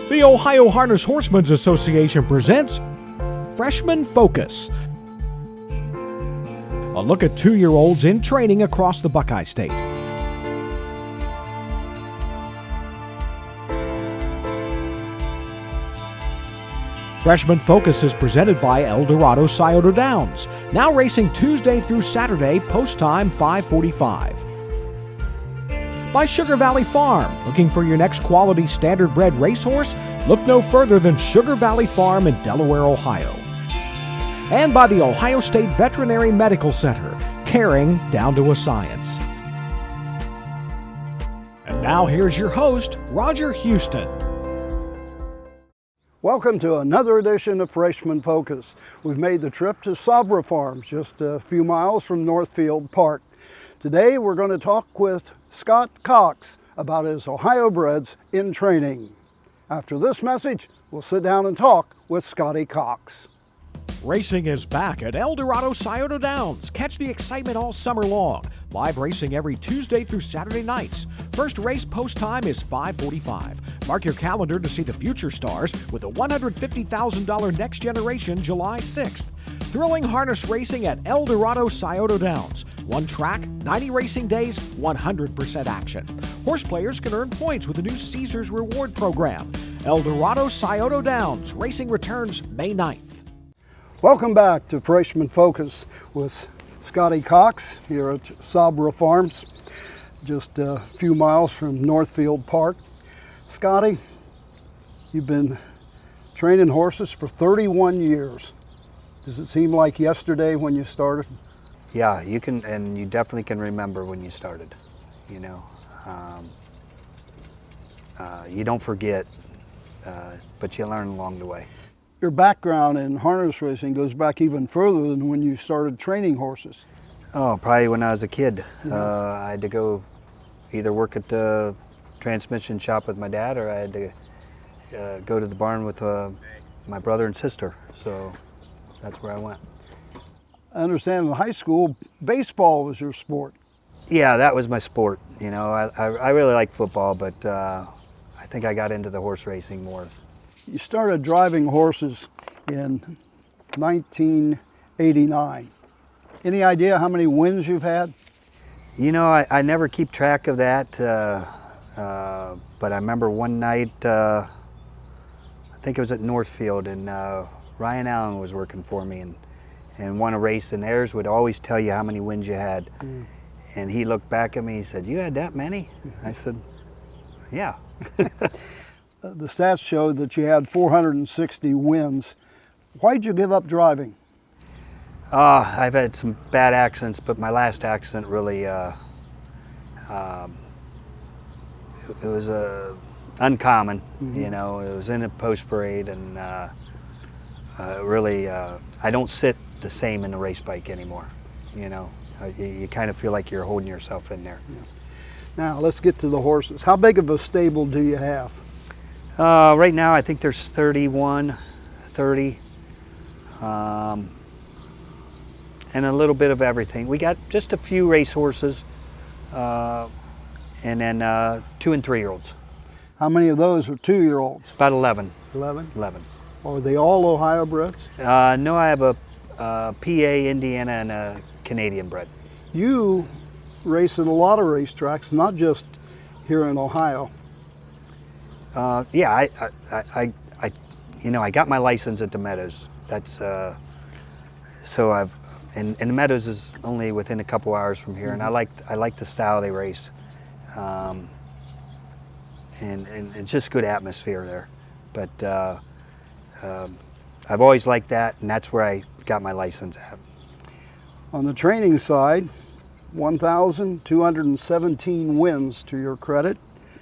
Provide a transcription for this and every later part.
The Ohio Harness Horsemen's Association presents Freshman Focus. A look at 2-year-olds in training across the Buckeye State. Freshman Focus is presented by El Dorado Scioto Downs, now racing Tuesday through Saturday, post time 5:45. By Sugar Valley Farm, looking for your next quality standard-bred racehorse? Look no further than Sugar Valley Farm in Delaware, Ohio. And by the Ohio State Veterinary Medical Center, caring down to a science. And now here's your host, Roger Houston. Welcome to another edition of Freshman Focus. We've made the trip to Sabra Farms, just a few miles from Northfield Park. Today we're going to talk with Scott Cox about his Ohio breds in training. After this message, we'll sit down and talk with Scotty Cox. Racing is back at El Dorado Scioto Downs. Catch the excitement all summer long. Live racing every Tuesday through Saturday nights. First race post time is 5:45. Mark your calendar to see the future stars with a $150,000 Next Generation July 6th. Thrilling harness racing at El Dorado Scioto Downs. One track, 90 racing days, 100% action. Horse players can earn points with the new Caesars Reward Program. El Dorado Scioto Downs. Racing returns May 9th. Welcome back to Freshman Focus with Scotty Cox here at Sabra Farms, just a few miles from Northfield Park. Scotty, you've been training horses for 31 years. Does it seem like yesterday when you started? Yeah, you can, and you definitely can remember when you started. You know, you don't forget, but you learn along the way. Your background in harness racing goes back even further than when you started training horses. Oh, probably when I was a kid. I had to go either work at the transmission shop with my dad, or I had to go to the barn with my brother and sister. So that's where I went. I understand in high school, baseball was your sport. Yeah, that was my sport. You know, I really like football, but I think I got into the horse racing more. You started driving horses in 1989. Any idea how many wins you've had? You know, I never keep track of that, but I remember one night, I think it was at Northfield, and Ryan Allen was working for me and won a race, and theirs would always tell you how many wins you had. And he looked back at me, he said, "You had that many?" I said, "Yeah." The stats showed that you had 460 wins. Why'd you give up driving? I've had some bad accidents, but my last accident really, it was uncommon. You know, it was in a post parade, and really, I don't sit the same in a race bike anymore. You know, you kind of feel like you're holding yourself in there. Yeah. Now let's get to the horses. How big of a stable do you have? Right now, I think there's 30, and a little bit of everything. We got just a few race horses, and then 2- and 3-year-olds. How many of those are 2-year-olds? About 11. 11? 11. Are they all Ohio breds? No, I have a PA, Indiana, and a Canadian bred. You race at a lot of racetracks, not just here in Ohio. Yeah, I got my license at the Meadows. That's so and the Meadows is only within a couple hours from here, and I like the style they race, and it's just good atmosphere there. But I've always liked that, and that's where I got my license at. On the training side, 1,217 wins to your credit.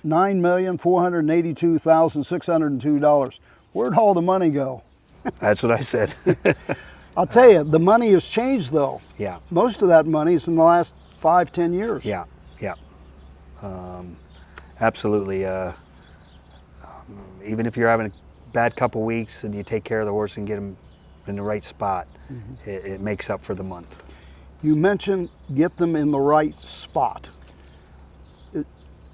$9,482,602. Where'd all the money go? That's what I said. I'll tell you, the money has changed though. Yeah. Most of that money is in the last 5-10 years. Yeah, absolutely. Even if you're having a bad couple weeks and you take care of the horse and get him in the right spot, it makes up for the month. You mentioned get them in the right spot.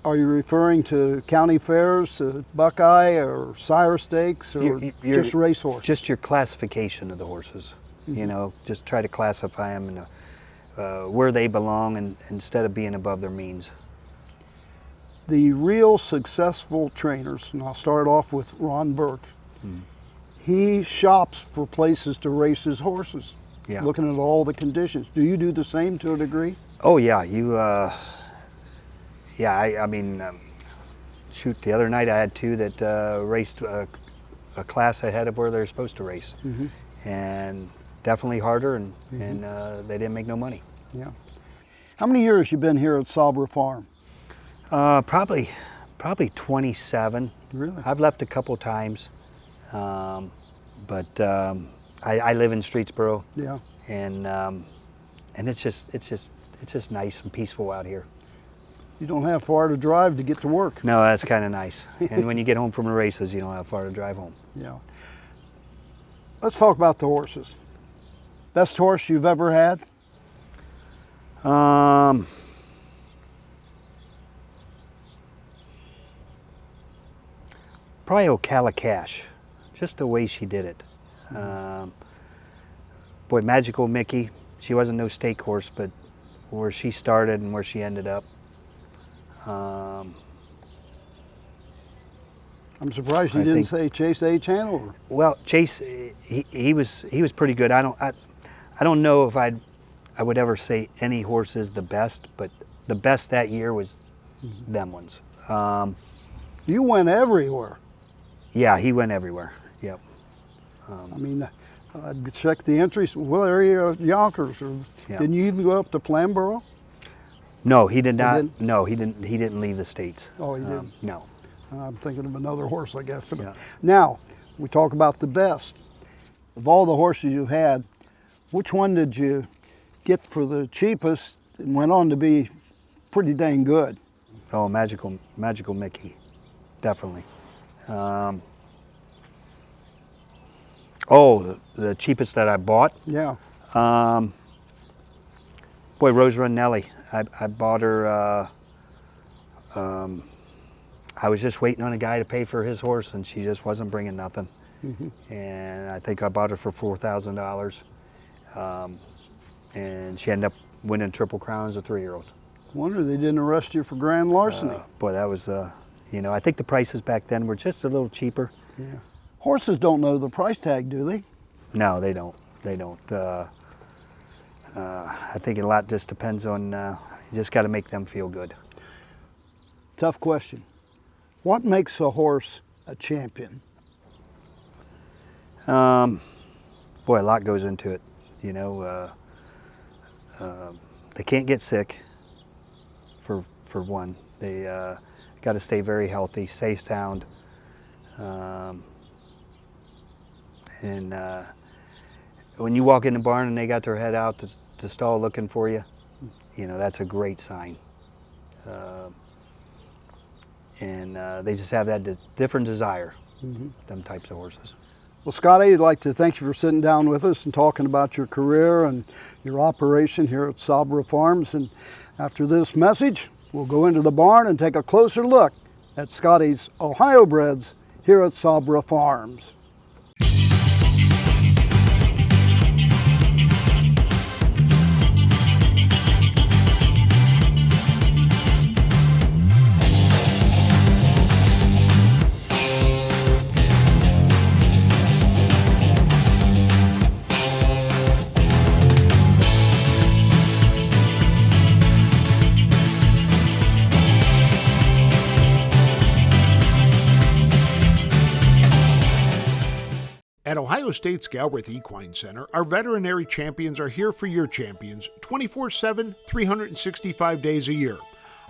Are you referring to county fairs, Buckeye or Sire Stakes, or You're just racehorse? Just your classification of the horses. Mm-hmm. You know, just try to classify them and where they belong, and instead of being above their means. The real successful trainers, and I'll start off with Ron Burke. He shops for places to race his horses, Yeah. looking at all the conditions. Do you do the same to a degree? Oh yeah, I mean, shoot, the other night I had two that raced a class ahead of where they're supposed to race, and definitely harder, and they didn't make no money. Yeah. How many years you been here at Sabra Farm? Probably 27. Really? I've left a couple times, but I live in Streetsboro, Yeah. and it's just nice and peaceful out here. You don't have far to drive to get to work. No, that's kind of nice. And when you get home from the races, you don't have far to drive home. Yeah. Let's talk about the horses. Best horse you've ever had? Probably Ocala Cash, just the way she did it. Boy, Magical Mickey, she wasn't no stake horse, but where she started and where she ended up. I'm surprised you I didn't think- say Chase H. Hanover. Well, Chase, he was pretty good. I don't know if I would ever say any horse is the best, but the best that year was them ones. You went everywhere. Yeah, he went everywhere. Yep. I mean, I'd check the entries. What area of Yonkers? Or Yeah. didn't you even go up to Flamborough? No, he did not. didn't? No, he didn't. He didn't leave the states. Oh, he didn't. No. I'm thinking of another horse, I guess. Yeah. Now, we talk about the best. Of all the horses you've had, which one did you get for the cheapest and went on to be pretty dang good? Oh, Magical Mickey, definitely. The cheapest that I bought. Yeah. Boy, Rose Run Nellie. I bought her. I was just waiting on a guy to pay for his horse, and she just wasn't bringing nothing. And I think I bought her for $4,000. And she ended up winning Triple Crown as a 3-year-old. Wonder they didn't arrest you for grand larceny. Boy, that was, I think the prices back then were just a little cheaper. Yeah. Horses don't know the price tag, do they? No, they don't. They don't. I think a lot just depends on, you just got to make them feel good. Tough question. What makes a horse a champion? Boy, a lot goes into it. They can't get sick, for one. They got to stay very healthy, stay sound. And when you walk in the barn and they got their head out the stall looking for you, that's a great sign. And they just have that different desire, them types of horses. Well, Scotty, I'd like to thank you for sitting down with us and talking about your career and your operation here at Sabra Farms. And after this message, we'll go into the barn and take a closer look at Scotty's Ohio breds here at Sabra Farms. At Ohio State's Galbraith Equine Center, our veterinary champions are here for your champions 24/7, 365 days a year.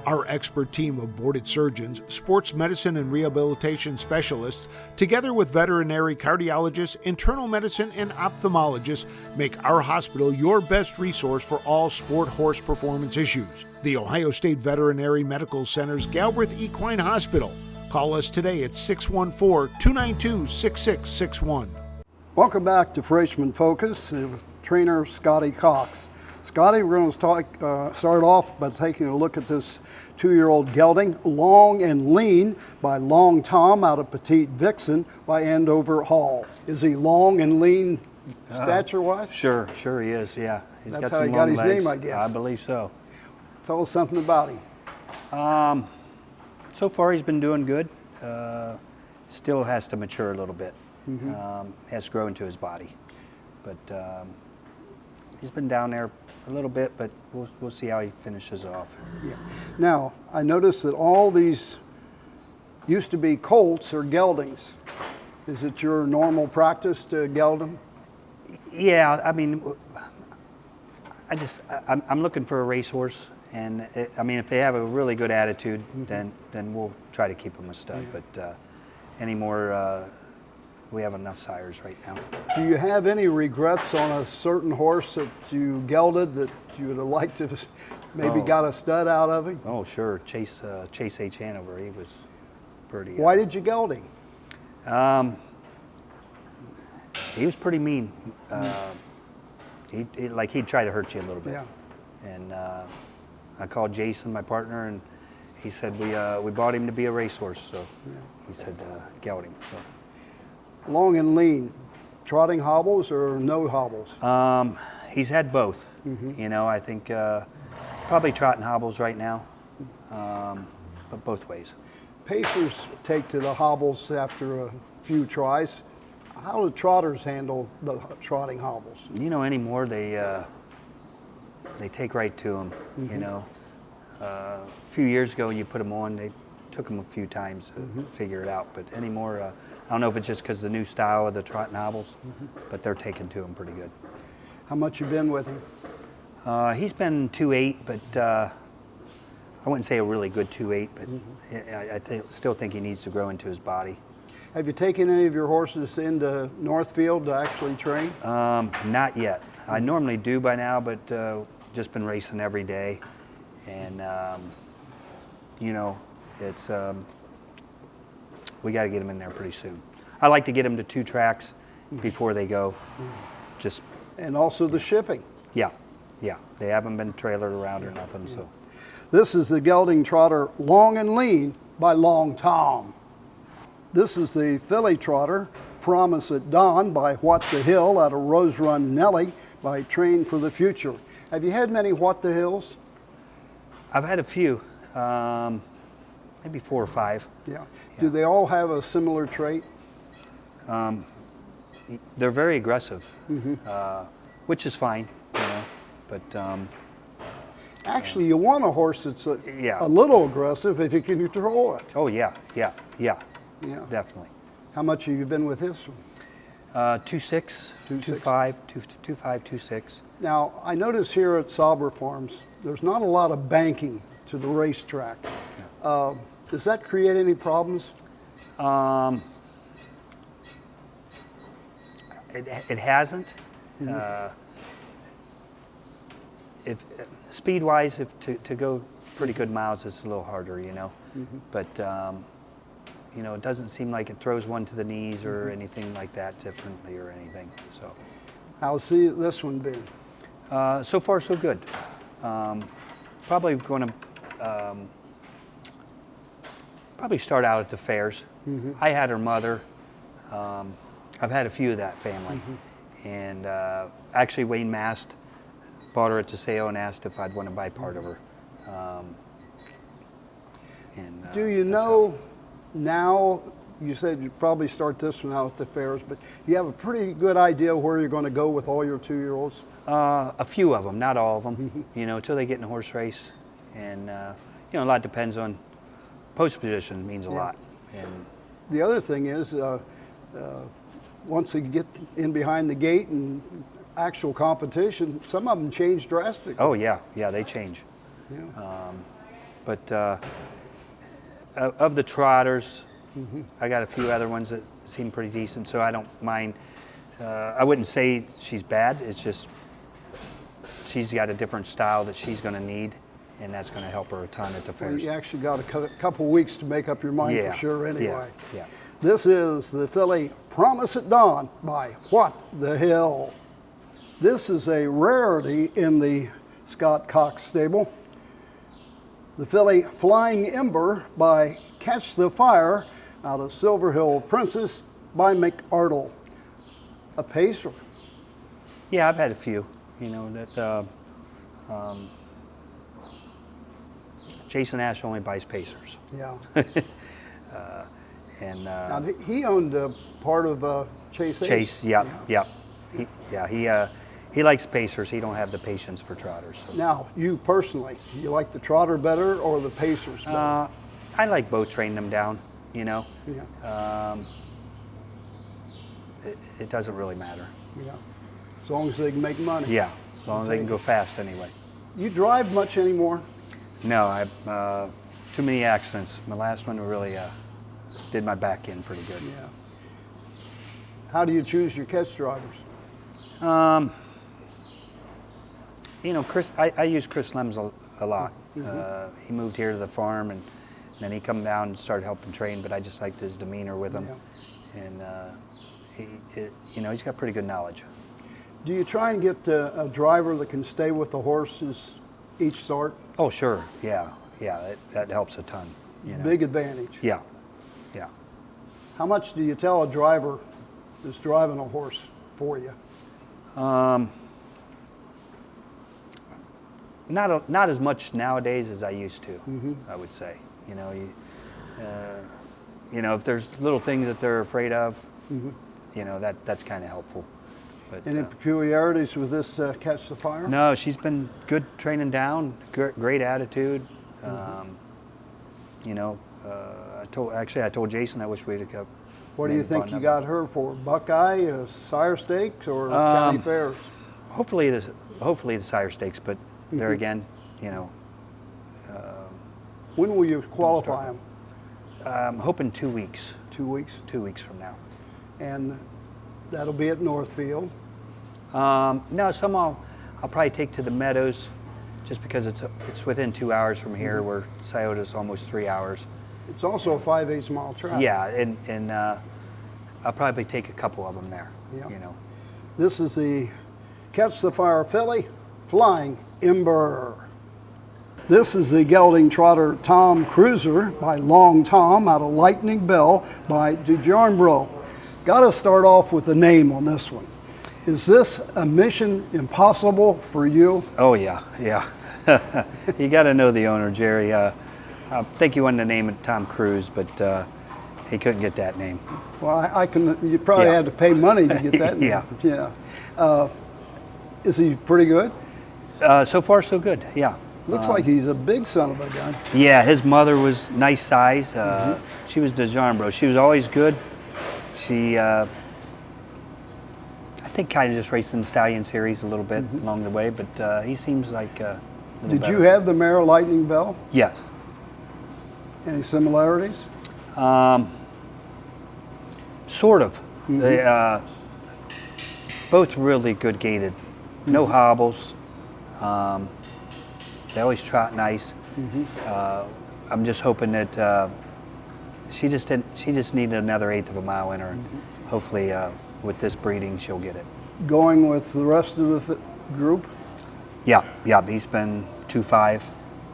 Our expert team of boarded surgeons, sports medicine and rehabilitation specialists, together with veterinary cardiologists, internal medicine, and ophthalmologists, make our hospital your best resource for all sport horse performance issues. The Ohio State Veterinary Medical Center's Galbraith Equine Hospital. Call us today at 614-292-6661. Welcome back to Freshman Focus with trainer Scotty Cox. Scotty, we're going to start off by taking a look at this 2-year-old gelding, Long and Lean by Long Tom out of Petite Vixen by Andover Hall. Is he long and lean stature-wise? Sure he is, yeah. He's That's got how some he got long his legs. name, I guess. I believe so. Tell us something about him. So far he's been doing good. Still has to mature a little bit. Has to grow into his body. But he's been down there a little bit, but we'll see how he finishes off. Yeah. Now, I noticed that all these used to be colts or geldings. Is it your normal practice to geld them? Yeah, I mean, I'm looking for a racehorse, and I mean, if they have a really good attitude, then we'll try to keep them a stud. But anymore, we have enough sires right now. Do you have any regrets on a certain horse that you gelded that you would have liked to have maybe got a stud out of him? Oh, sure. Chase H. Hanover, he was pretty. Why did you geld him? He was pretty mean. He'd try to hurt you a little bit. Yeah. And I called Jason, my partner, and he said we bought him to be a racehorse. So he said geld him. So. Long and Lean, trotting hobbles or no hobbles? He's had both. You know, I think probably trotting hobbles right now, but both ways. Pacers take to the hobbles after a few tries. How do trotters handle the trotting hobbles? You know, anymore they take right to them. You know, a few years ago you put them on, they took them a few times to figure it out. But anymore, I don't know if it's just because the new style of the trotting hobbles, but they're taking to them pretty good. How much you been with him? He's been 2.8, but I wouldn't say a really good 2.8, but I still think he needs to grow into his body. Have you taken any of your horses into Northfield to actually train? Not yet. I normally do by now, but just been racing every day, and you know, it's we got to get them in there pretty soon. I like to get them to 2 tracks before they go. And also the shipping. Yeah. They haven't been trailered around or nothing. So this is the gelding trotter Long and Lean by Long Tom. This is the filly trotter Promise at Dawn by What the Hill out of Rose Run Nellie by Train for the Future. Have you had many What the Hills? I've had a few, maybe 4 or 5. Yeah. Do they all have a similar trait? They're very aggressive, which is fine, you know. But actually, you want a horse that's a little aggressive if you can control it. Oh yeah, definitely. How much have you been with this one? 2.6, 2.5, 2.6. Now, I notice here at Sauber Farms, there's not a lot of banking to the racetrack. Does that create any problems? It hasn't. If speed-wise, to go pretty good miles, it's a little harder, you know. But you know, it doesn't seem like it throws one to the knees or anything like that differently or anything. So, how's this one been? So far, so good. Probably going to probably start out at the fairs. I had her mother. I've had a few of that family, and actually Wayne Mast bought her at the sale and asked if I'd want to buy part of her. Do you know now, you said you'd probably start this one out at the fairs, but you have a pretty good idea where you're going to go with all your 2-year-olds? A few of them, not all of them, you know, until they get in a horse race. And, you know, a lot depends on post position means a lot. And the other thing is, once they get in behind the gate and actual competition, some of them change drastically. Oh yeah, they change. But of the trotters, I got a few other ones that seem pretty decent, so I don't mind. I wouldn't say she's bad. It's just she's got a different style that she's going to need, and that's going to help her a ton at the fairs. Well, you actually got a couple weeks to make up your mind for sure anyway. Yeah. This is the filly Promise at Dawn by What the Hill. This is a rarity in the Scott Cox stable. The filly Flying Ember by Catch the Fire out of Silver Hill Princess by McArdle. A pacer. Yeah, I've had a few, you know, that Jason Ash only buys pacers. Yeah. And he owned part of Chase Ace. Chase, yep, yep. He likes pacers. He don't have the patience for trotters. So. Now, you personally, you like the trotter better or the pacers better? I like both, training them down, you know. Yeah. It doesn't really matter. Yeah. As long as they can make money. Yeah, as long as they can go fast anyway. You drive much anymore? No, I've too many accidents. My last one really did my back in pretty good. Yeah. How do you choose your catch drivers? You know, I use Chris Lems a lot. Mm-hmm. He moved here to the farm, and then he come down and started helping train, but I just liked his demeanor with him. Yeah. And you know, he's got pretty good knowledge. Do you try and get a driver that can stay with the horses each start? Oh, sure. Yeah, yeah, that helps a ton. You know? Big advantage. Yeah, yeah. How much do you tell a driver that's driving a horse for you? Not as much nowadays as I used to. Mm-hmm. I would say. You know, if there's little things that they're afraid of, Mm-hmm. you know, that's kind of helpful. But, Any peculiarities with this Catch the Fire? no, she's been good training down, great attitude. You know, I told Jason I wish we'd have kept. What do you think you got her for? Buckeye, Sire Stakes, or County Fairs? Hopefully the Sire Stakes, but there again, you know. When will you qualify them? I'm hoping 2 weeks. 2 weeks? 2 weeks from now. And that'll be at Northfield. No, some I'll probably take to the Meadows, just because it's within 2 hours from here, where Scioto's almost 3 hours. It's also a 5/8 mile track. Yeah, and I'll probably take a couple of them there. Yeah. You know. This is the Catch the Fire filly, Flying Ember. This is the gelding trotter Tom Cruiser by Long Tom out of Lightning Bell by DeJarnbro. Got to start off with the name on this one. Is this a mission impossible for you? Oh yeah, yeah. You got to know the owner, Jerry. I think he wanted to name it Tom Cruise, but he couldn't get that name. Well, you probably had to pay money to get that name. Yeah. Yeah. Is he pretty good? So far, so good. Yeah. Looks like he's a big son of a gun. Yeah, his mother was nice size. She was DeJarnbro. She was always good. She, I think, kind of just raced in the Stallion Series a little bit along the way, but he seems like a little Did better. you have the mare Lightning Bell? Yes. Any similarities? Sort of. They both really good gated. No hobbles. They always trot nice. I'm just hoping that she just needed another 1/8 of a mile in her, and hopefully with this breeding she'll get it. Going with the rest of the group? Yeah, he's been 2.5.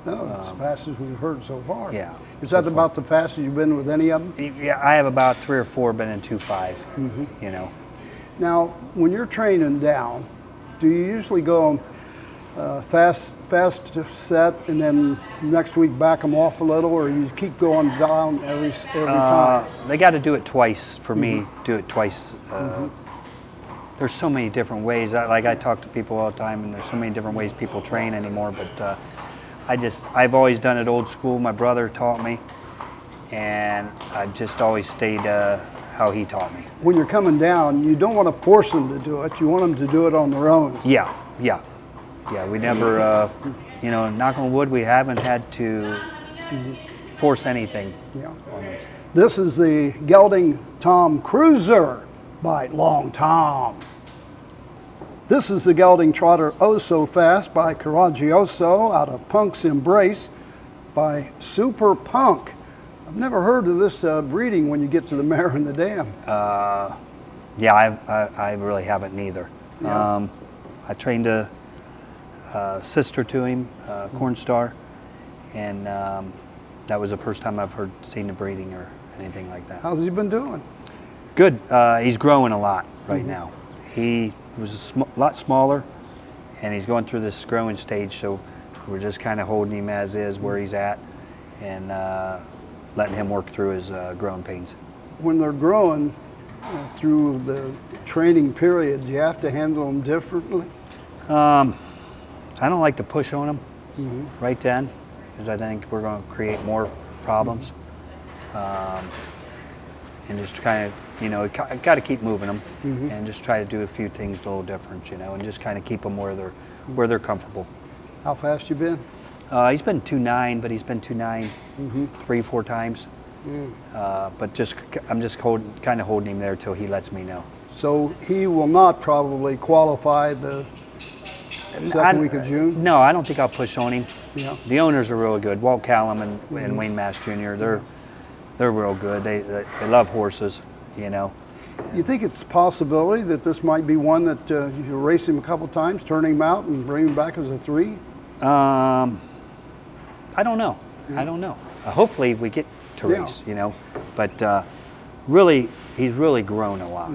No, that's the fastest we've heard so far. Yeah. Is that about the fastest you've been with any of them? Yeah, I have about 3 or 4 been in 2.5. You know. Now, when you're training down, do you usually go fast set and then next week back them off a little, or you keep going down every time? They got to do it twice for me. Do it twice. There's so many different ways. I talk to people all the time, and there's so many different ways people train anymore. But I've always done it old school. My brother taught me, and I've just always stayed how he taught me. When you're coming down, you don't want to force them to do it. You want them to do it on their own. Yeah. We never, you know, knock on wood, we haven't had to force anything. Yeah. This is the gelding Tom Cruiser by Long Tom. This is the gelding trotter Oh So Fast by Coraggioso out of Punk's Embrace by Super Punk. I've never heard of this breeding when you get to the mare and the dam. Yeah, I really haven't neither. Yeah. I trained a sister to him, Corn Star, and that was the first time I've seen the breeding or anything like that. How's he been doing? Good. He's growing a lot right now. He was a lot smaller, and he's going through this growing stage, so we're just kind of holding him as is, where he's at, and letting him work through his growing pains. When they're growing through the training period, do you have to handle them differently? I don't like to push on them right then, because I think we're going to create more problems. And just kind of, you know, got to keep moving them, and just try to do a few things a little different, you know, and just kind of keep them where they're comfortable. How fast you been? He's been 2.9, but he's been 2.9 3-4 times. But I'm just kind of holding him there till he lets me know. So he will not probably qualify the second week of June? No, I don't think I'll push on him. Yeah. The owners are really good. Walt Callum and Wayne Mass Jr., they're real good. They love horses, you know. You think it's a possibility that this might be one that you race him a couple times, turn him out, and bring him back as a 3? I don't know. I don't know. Hopefully we get to race, you know. But really, he's really grown a lot.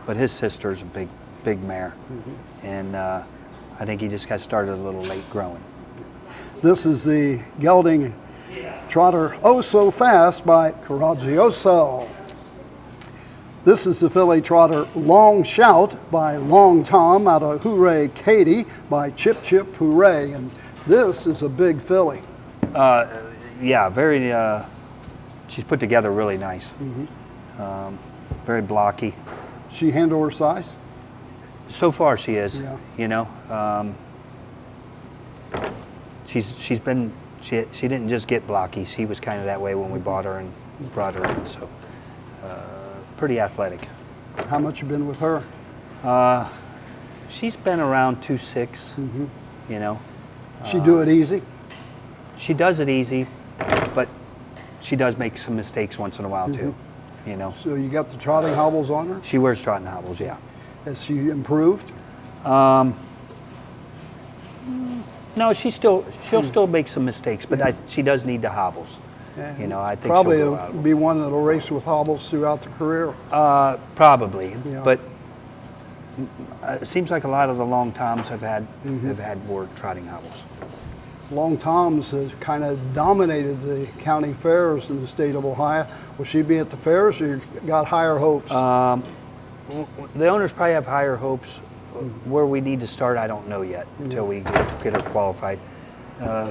But his sister's a big mare, and I think he just got started a little late growing. This is the gelding trotter Oh So Fast by Coraggioso. This is the filly trotter Long Shout by Long Tom out of Hooray Katie by Chip Chip Hooray, and this is a big filly. Yeah, very. She's put together really nice. Very blocky. She handle her size? So far, she is. Yeah. You know, she didn't just get blocky. She was kind of that way when we bought her and brought her in. So, pretty athletic. How much you been with her? She's been around 2.6. You know. She do it easy? She does it easy, but she does make some mistakes once in a while too. You know. So you got the trotting hobbles on her? She wears trotting hobbles, yeah. Has she improved? No, she'll still make some mistakes, but she does need the hobbles. Yeah. You know, I think probably she'll it'll go out. be one that'll race with hobbles throughout the career. Probably, Yeah. but it seems like a lot of the long toms have had more trotting hobbles. Long Tom's has kind of dominated the county fairs in the state of Ohio. Will she be at the fairs, or you got higher hopes? The owners probably have higher hopes. Where we need to start, I don't know yet until we get her qualified.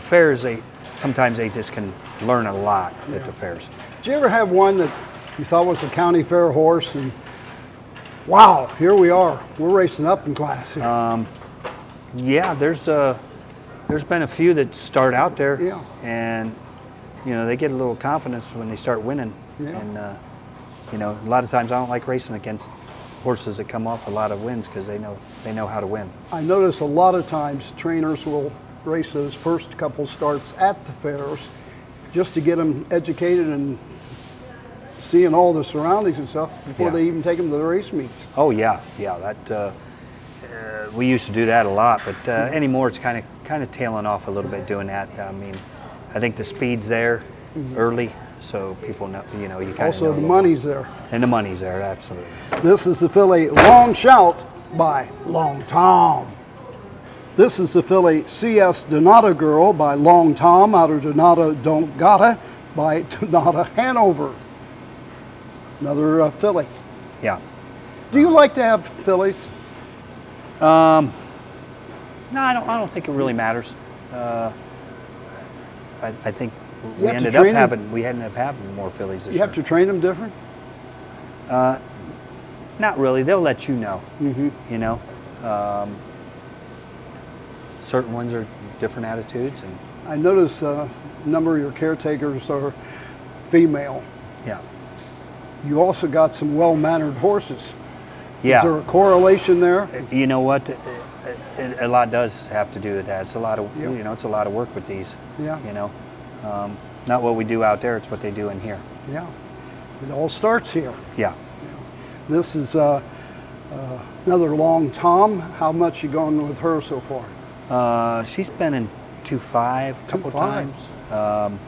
Fairs, sometimes they just can learn a lot at the fairs. Did you ever have one that you thought was a county fair horse, and wow, here we are, we're racing up in class here? Yeah, there's been a few that start out there, Yeah. and you know, they get a little confidence when they start winning. Yeah. And you know, a lot of times I don't like racing against horses that come off a lot of wins, because they know how to win. I notice a lot of times trainers will race those first couple starts at the fairs just to get them educated and seeing all the surroundings and stuff before they even take them to the race meets. Oh yeah, that we used to do that a lot, but anymore it's kind of tailing off a little bit doing that. I mean, I think the speed's there early, so people know, you know, you kind of Also, the money's there. And the money's there, absolutely. This is the filly Long Shout by Long Tom. This is the filly CS Donata Girl by Long Tom out of Donata Don't Gotta by Donata Hanover. Another filly. Yeah. Do you like to have fillies? No, I don't think it really matters. I think we ended up having more fillies this year. You have to train them different? Not really. They'll let you know. You know, certain ones are different attitudes, and I notice a number of your caretakers are female. yeah. You also got some well-mannered horses. Yeah. Is there a correlation there? You know what? A lot does have to do with that. It's a lot of you know, it's a lot of work with these. Yeah. You know, not what we do out there; it's what they do in here. Yeah. It all starts here. Yeah. This is Another long Tom. How much you gone with her so far? She's been in 2.5 a couple 2.5. times.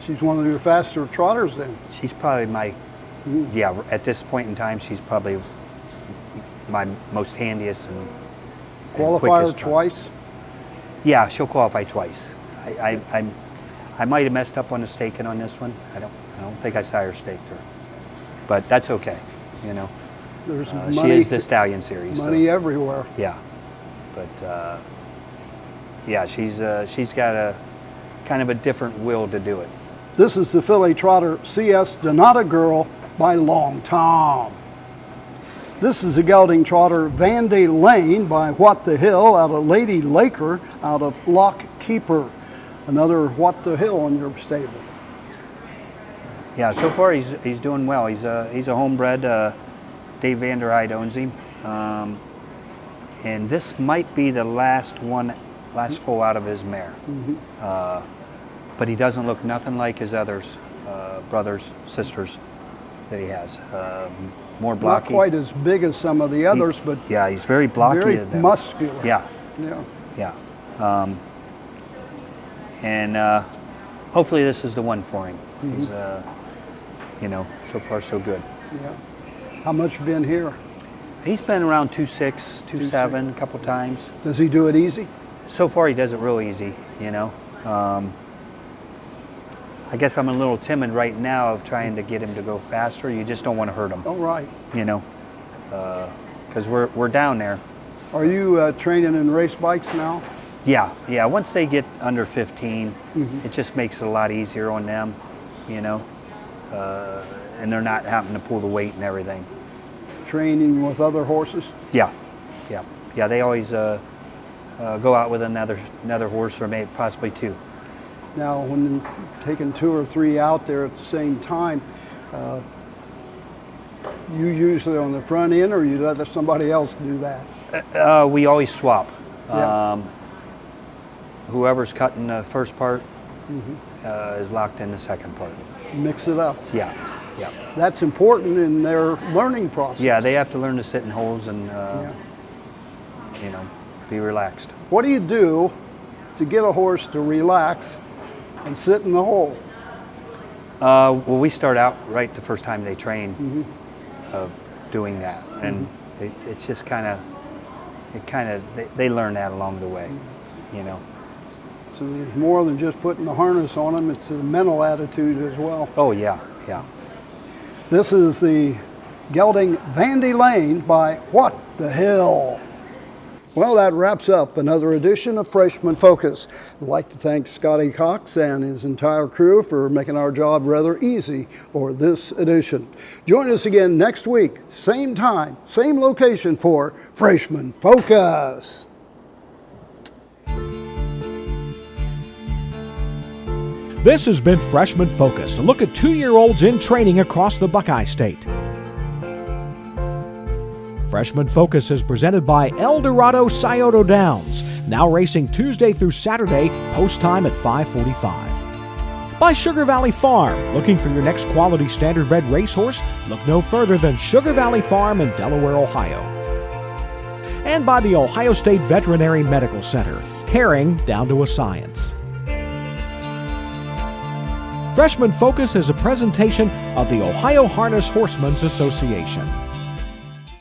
She's one of your faster trotters then. She's probably my, yeah, at this point in time, she's probably my most handiest and Qualifier quickest twice. Yeah, she'll qualify twice. I might have messed up on the staking on this one. I don't think I sire staked her, but that's okay. You know, There's she money, is the Stallion Series. money so, everywhere. yeah, but yeah, she's got a kind of a different will to do it. This is the Filly Trotter CS Donata Girl by Long Tom. This is a gelding trotter Vandy Lane by What the Hill out of Lady Laker out of Lock Keeper. Another What the Hill in your stable. Yeah, so far he's doing well. He's a homebred. Dave Vanderhyde owns him, and this might be the last foal out of his mare. But he doesn't look nothing like his others, brothers, sisters that he has. More blocky. Not quite as big as some of the others, but yeah, he's very blocky. very of them. muscular. Yeah, Yeah. yeah. And hopefully this is the one for him. He's, you know, so far so good. Yeah. How much been here? He's been around 2.6, 2.7 a couple times. Does he do it easy? So far he does it real easy, you know. I guess I'm a little timid right now of trying to get him to go faster. You just don't want to hurt him, All right. you know, because we're down there. Are you training in race bikes now? Yeah. Once they get under 15, it just makes it a lot easier on them, you know, and they're not having to pull the weight and everything. Training with other horses? Yeah. They always go out with another horse or maybe possibly two. Now, when taking 2 or 3 out there at the same time, you usually on the front end, or you let somebody else do that? We always swap. Yeah. Whoever's cutting the first part is locked in the second part. Mix it up. Yeah. That's important in their learning process. Yeah, they have to learn to sit in holes and you know, be relaxed. What do you do to get a horse to relax and sit in the hole? Well, we start out right the first time they train of doing that, and it's just they learn that along the way, you know. So there's more than just putting the harness on them, it's a mental attitude as well. Oh yeah. This is the gelding Vandy Lane by What the Hill. Well, that wraps up another edition of Freshman Focus. I'd like to thank Scotty Cox and his entire crew for making our job rather easy for this edition. Join us again next week, same time, same location for Freshman Focus. This has been Freshman Focus, a look at 2-year-olds in training across the Buckeye State. Freshman Focus is presented by El Dorado Scioto Downs, now racing Tuesday through Saturday, post time at 5:45. By Sugar Valley Farm, looking for your next quality standardbred racehorse? Look no further than Sugar Valley Farm in Delaware, Ohio. And by the Ohio State Veterinary Medical Center, caring down to a science. Freshman Focus is a presentation of the Ohio Harness Horsemen's Association.